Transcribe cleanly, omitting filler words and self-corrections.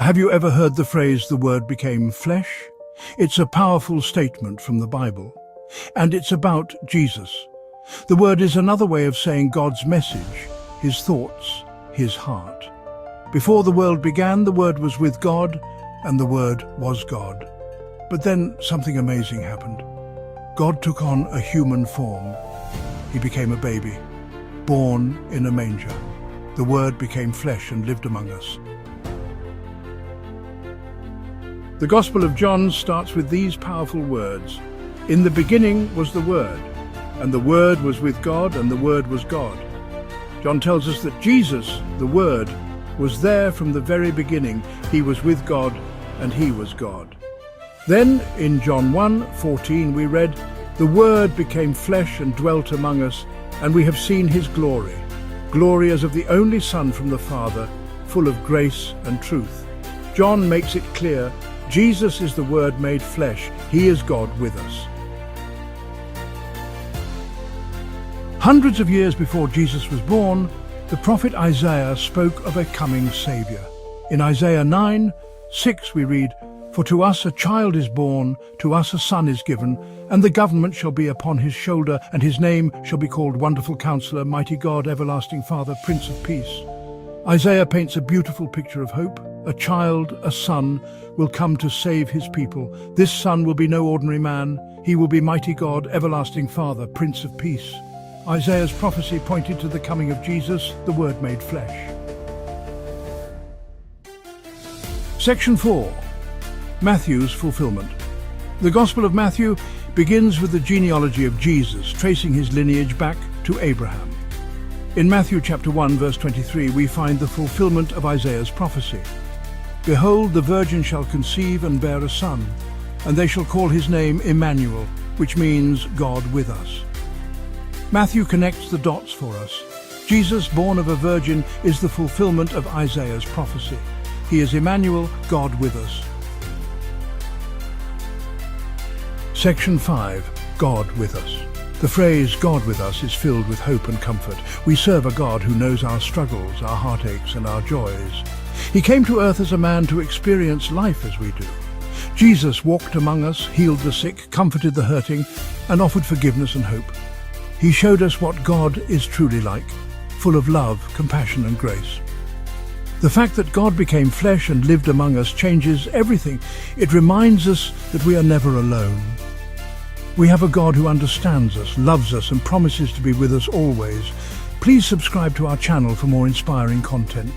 Have you ever heard the phrase, "the Word became flesh"? It's a powerful statement from the Bible, and it's about Jesus. The Word is another way of saying God's message, His thoughts, His heart. Before the world began, the Word was with God, and the Word was God. But then something amazing happened. God took on a human form. He became a baby, born in a manger. The Word became flesh and lived among us. The Gospel of John starts with these powerful words. In the beginning was the Word, and the Word was with God, and the Word was God. John tells us that Jesus, the Word, was there from the very beginning. He was with God, and He was God. Then, in John 1:14, we read, "The Word became flesh and dwelt among us, and we have seen His glory, glory as of the only Son from the Father, full of grace and truth." John makes it clear, Jesus is the Word made flesh. He is God with us. Hundreds of years before Jesus was born, the prophet Isaiah spoke of a coming Savior. In Isaiah 9:6 we read, "For to us a child is born, to us a son is given, and the government shall be upon his shoulder, and his name shall be called Wonderful Counselor, Mighty God, Everlasting Father, Prince of Peace." Isaiah paints a beautiful picture of hope. A child, a son, will come to save his people. This son will be no ordinary man. He will be Mighty God, Everlasting Father, Prince of Peace. Isaiah's prophecy pointed to the coming of Jesus, the Word made flesh. Section 4. Matthew's fulfillment. The Gospel of Matthew begins with the genealogy of Jesus, tracing his lineage back to Abraham. In Matthew chapter 1, verse 23, we find the fulfillment of Isaiah's prophecy. "Behold, the virgin shall conceive and bear a son, and they shall call his name Emmanuel," which means God with us. Matthew connects the dots for us. Jesus, born of a virgin, is the fulfillment of Isaiah's prophecy. He is Emmanuel, God with us. Section 5. God with us. The phrase "God with us" is filled with hope and comfort. We serve a God who knows our struggles, our heartaches, and our joys. He came to earth as a man to experience life as we do. Jesus walked among us, healed the sick, comforted the hurting, and offered forgiveness and hope. He showed us what God is truly like, full of love, compassion, and grace. The fact that God became flesh and lived among us changes everything. It reminds us that we are never alone. We have a God who understands us, loves us, and promises to be with us always. Please subscribe to our channel for more inspiring content.